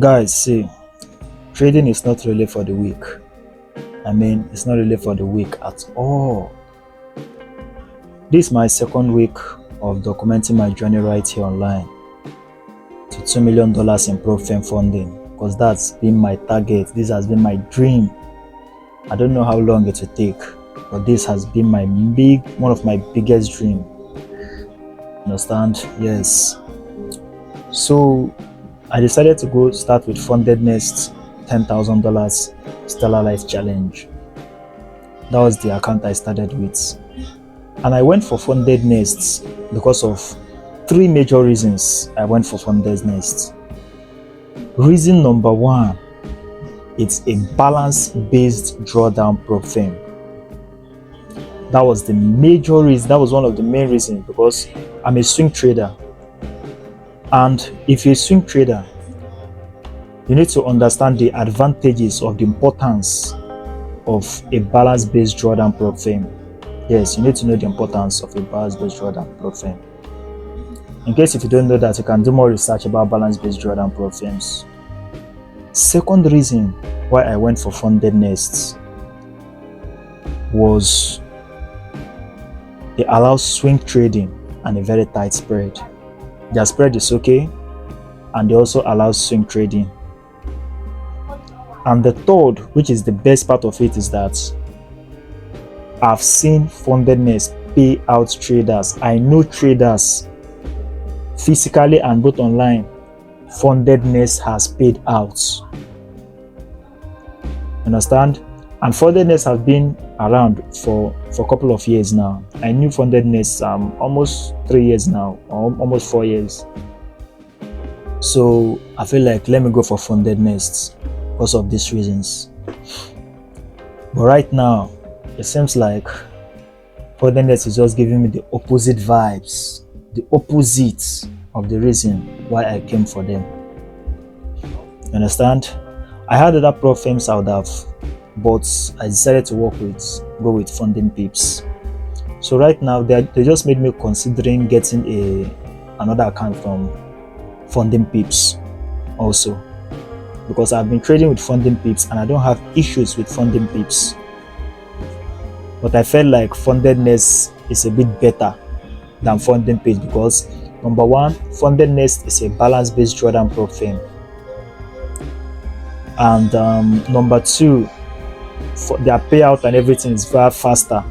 Guys, see, trading is not really for the weak. It's not really for the weak at all. This is my second week of documenting my journey right here online to $2 million in pro-firm funding, because that's been my target. This has been my dream. I don't know how long it will take, but this has been one of my biggest dreams. Understand? Yes. So I decided to go start with Fundednext $10,000 Stellar Life Challenge. That was the account I started with. And I went for Fundednext because of three major reasons I went for Fundednext. Reason number one, it's a balance-based drawdown prop firm. That was the major reason. That was one of the main reasons, because I'm a swing trader. And if you're a swing trader, you need to understand the advantages of the importance of a balance-based drawdown prop firm. Yes, you need to know the importance of a balance-based drawdown prop firm. In case if you don't know that, you can do more research about balance-based drawdown prop firms. Second reason why I went for Fundednext was they allow swing trading and a very tight spread. Their spread is okay, and they also allow swing trading. And the third, which is the best part of it, is that I've seen Fundednext pay out traders. I know traders physically and both online. Fundednext has paid out. Understand? And Fundednext has been around for a couple of years now. I knew Fundednext almost 3 years now, or almost 4 years. So I feel like let me go for Fundednext because of these reasons. But right now, it seems like Fundednext is just giving me the opposite vibes, the opposite of the reason why I came for them. You understand? I had other prop firms I would have, but I decided to go with Funding Pips. So right now, they just made me considering getting another account from Funding Pips also, because I've been trading with Funding Pips and I don't have issues with Funding Pips. But I felt like Fundednext is a bit better than Funding Pips because number one, Fundednext is a balance-based drawdown prop firm, and number two, their payout and everything is far faster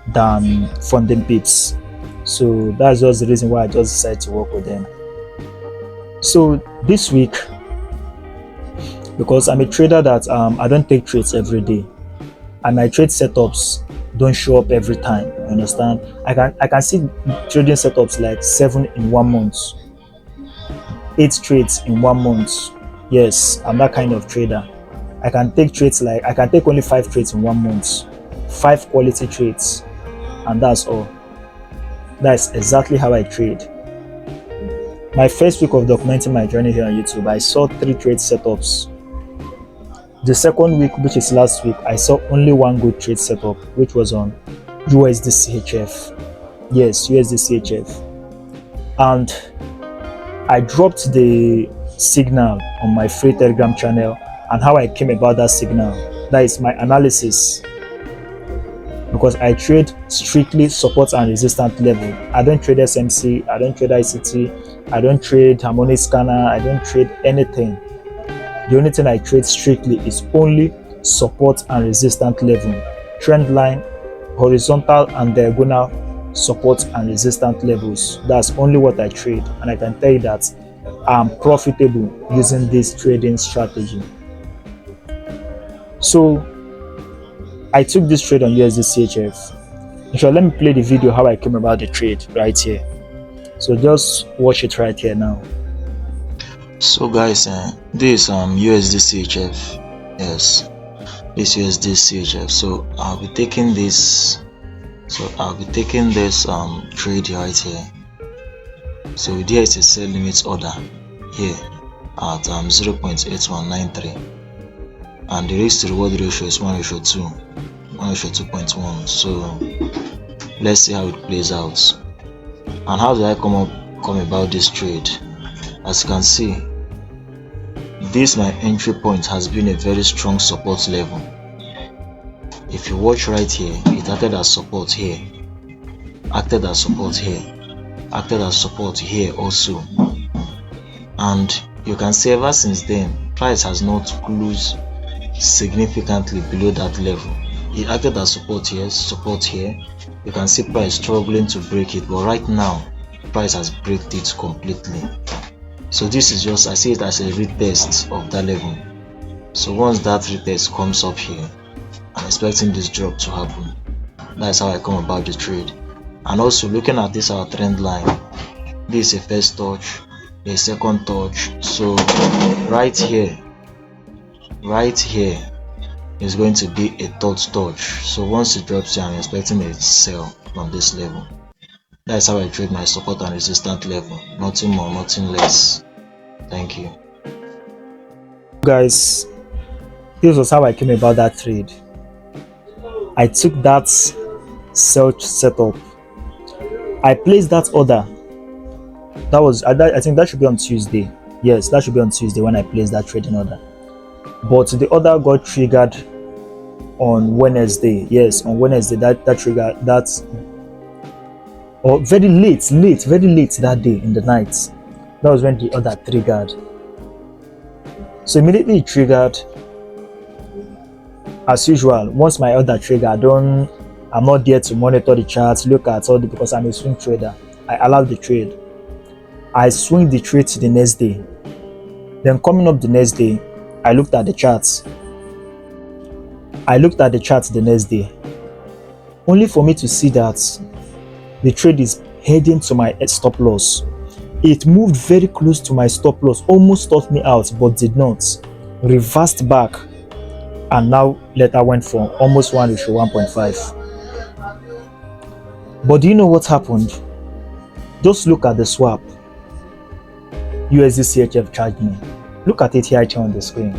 than Funding Pips. So that's just the reason why I just decided to work with them. So this week, because I'm a trader that I don't take trades every day, and my trade setups don't show up every time. You understand? I can see trading setups like 7 in 1 month, 8 trades in 1 month. Yes, I'm that kind of trader. I can take only 5 trades in 1 month, 5 quality trades, and that's all. That's exactly how I trade. My first week of documenting my journey here on YouTube, I saw 3 trade setups. The second week, which is last week, I saw only 1 good trade setup, which was on USD CHF. Yes, USD CHF. And I dropped the signal on my free Telegram channel, and how I came about that signal. That is my analysis. Because I trade strictly support and resistance level. I don't trade SMC, I don't trade ICT, I don't trade harmonic scanner, I don't trade anything. The only thing I trade strictly is only support and resistance level, trend line, horizontal and diagonal support and resistance levels. That's only what I trade, and I can tell you that I'm profitable using this trading strategy. So I took this trade on USD CHF. So let me play the video how I came about the trade right here. So just watch it right here now. So guys, this USD CHF. Yes, this USD CHF. So I'll be taking this. Trade right here. So there is a sell limit order here at 0.8193, and the risk to reward ratio is 1:2, 1:2.1. So let's see how it plays out. And how did I come about this trade? As you can see, this my entry point has been a very strong support level. If you watch right here, it acted as support here, acted as support here, acted as support here also, and you can see ever since then price has not closed significantly below that level. It acted as support here, support here. You can see price struggling to break it, but right now price has breaked it completely. So this is just, I see it as a retest of that level. So once that retest comes up here, I'm expecting this drop to happen. That's how I come about the trade. And also looking at this our trend line, this is a first touch, a second touch. So right here is going to be a third touch. So once it drops here, I'm expecting a sell from this level. That's how I trade my support and resistance level. Nothing more, nothing less. Thank you. Guys, this was how I came about that trade. I took that sell setup. I placed that order. That was, I think that should be on Tuesday. Yes, that should be on Tuesday when I placed that trading order. But the order got triggered on Wednesday. Yes, on Wednesday that trigger, that's or very late that day in the night. That was when the order triggered. So immediately it triggered. As usual, once my order triggered, I'm not there to monitor the charts, look at all the, because I'm a swing trader. I allow the trade. I swing the trade to the next day. Then coming up the next day, I looked at the charts. The next day, only for me to see that the trade is heading to my stop loss. It moved very close to my stop loss, almost stopped me out, but did not. Reversed back, and now later went for almost 1:1.5. But do you know what happened? Just look at the swap. USD CHF charged me. Look at it here on the screen.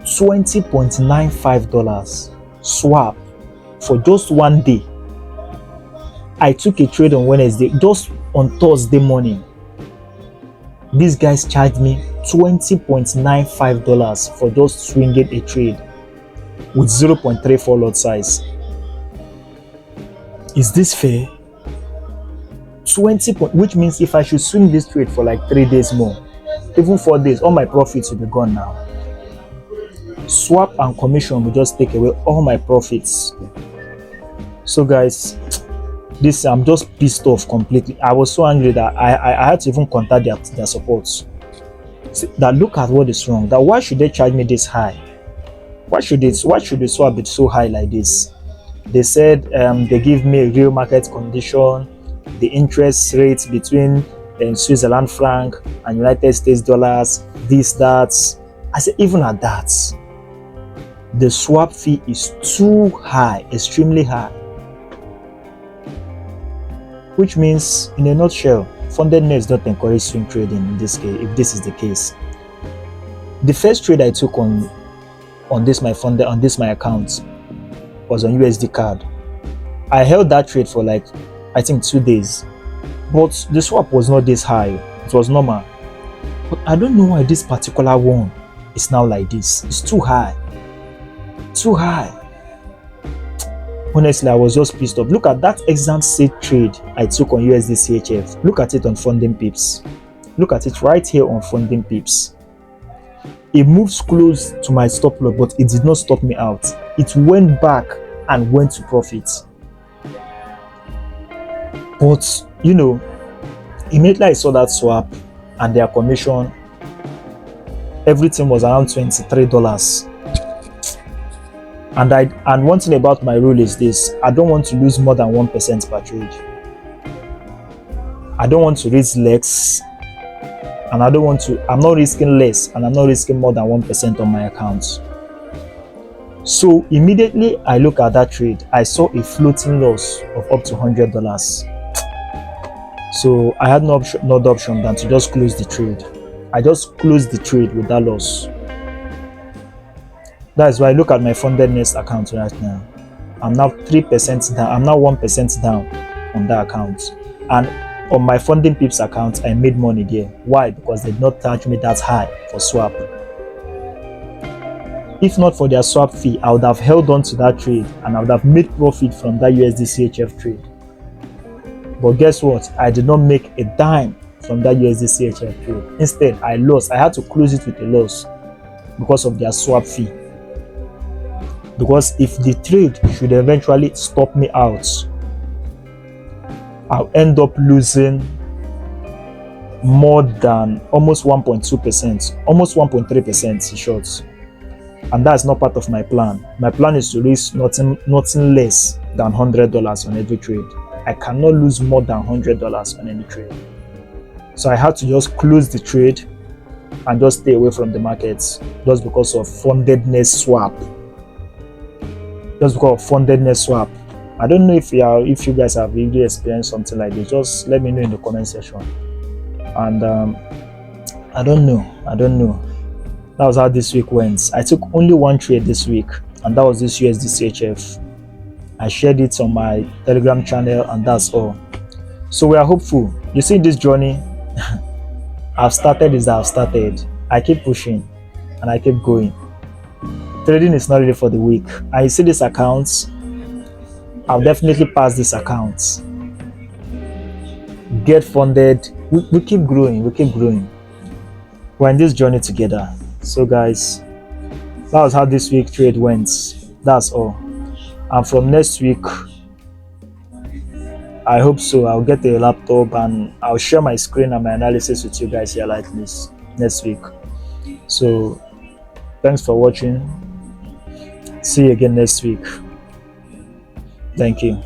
$20.95 swap for just one day. I took a trade on Wednesday, just on Thursday morning. These guys charged me $20.95 for just swinging a trade with 0.34 lot size. Is this fair? 20 point, which means if I should swing this trade for like 3 days more, even 4 days, all my profits will be gone now. Swap and commission will just take away all my profits. So guys, this, I'm just pissed off completely. I was so angry that I had to even contact their support. See, that look at what is wrong. That why should they charge me this high? Why should the swap be so high like this? They said they give me a real market condition, the interest rate between Switzerland franc and United States dollars, this, that. I said, even at that, the swap fee is too high, extremely high. Which means, in a nutshell, Fundednext don't encourage swing trading in this case, if this is the case. The first trade I took on this my account was on USD card. I held that trade for like, I think 2 days. But the swap was not this high. It was normal. But I don't know why this particular one is now like this. It's too high. Too high. Honestly, I was just pissed off. Look at that exact same trade I took on USD CHF. Look at it on Funding Pips. Look at it right here on Funding Pips. It moves close to my stop loss, but it did not stop me out. It went back and went to profit. But, you know, immediately I saw that swap and their commission, everything was around $23. And one thing about my rule is this: I don't want to lose more than 1% per trade. I don't want to risk less, and I'm not risking less, and I'm not risking more than 1% on my account. So immediately I look at that trade, I saw a floating loss of up to $100. So I had no other option than to just close the trade. I just closed the trade with that loss. That's why I look at my Fundednext account right now. I'm now 3% down. I'm now 1% down on that account. And On my Funding Pips account, I made money there. Why? Because they did not charge me that high for swap. If not for their swap fee, I would have held on to that trade and I would have made profit from that USD CHF trade. But guess what? I did not make a dime from that USD CHF trade. Instead, I lost. I had to close it with a loss because of their swap fee. Because if the trade should eventually stop me out, I'll end up losing more than almost 1.2%, almost 1.3% in short. And that's not part of my plan. My plan is to raise nothing less than $100 on every trade. I cannot lose more than $100 on any trade. So I had to just close the trade and just stay away from the markets just because of Fundednext swap. Just because of Fundednext swap. I don't know if you guys have really experienced something like this. Just let me know in the comment section. And I don't know. That was how this week went. I took only one trade this week, and that was this USD CHF. I shared it on my Telegram channel, and that's all. So we are hopeful. You see, this journey I've started. I keep pushing and I keep going. Trading is not really for the weak. And you see these accounts, I'll definitely pass these accounts. Get funded. We keep growing. We're in this journey together. So guys, that was how this week trade went. That's all. And from next week, I hope so, I'll get a laptop and I'll share my screen and my analysis with you guys here like this next week. So thanks for watching. See you again next week. Thank you.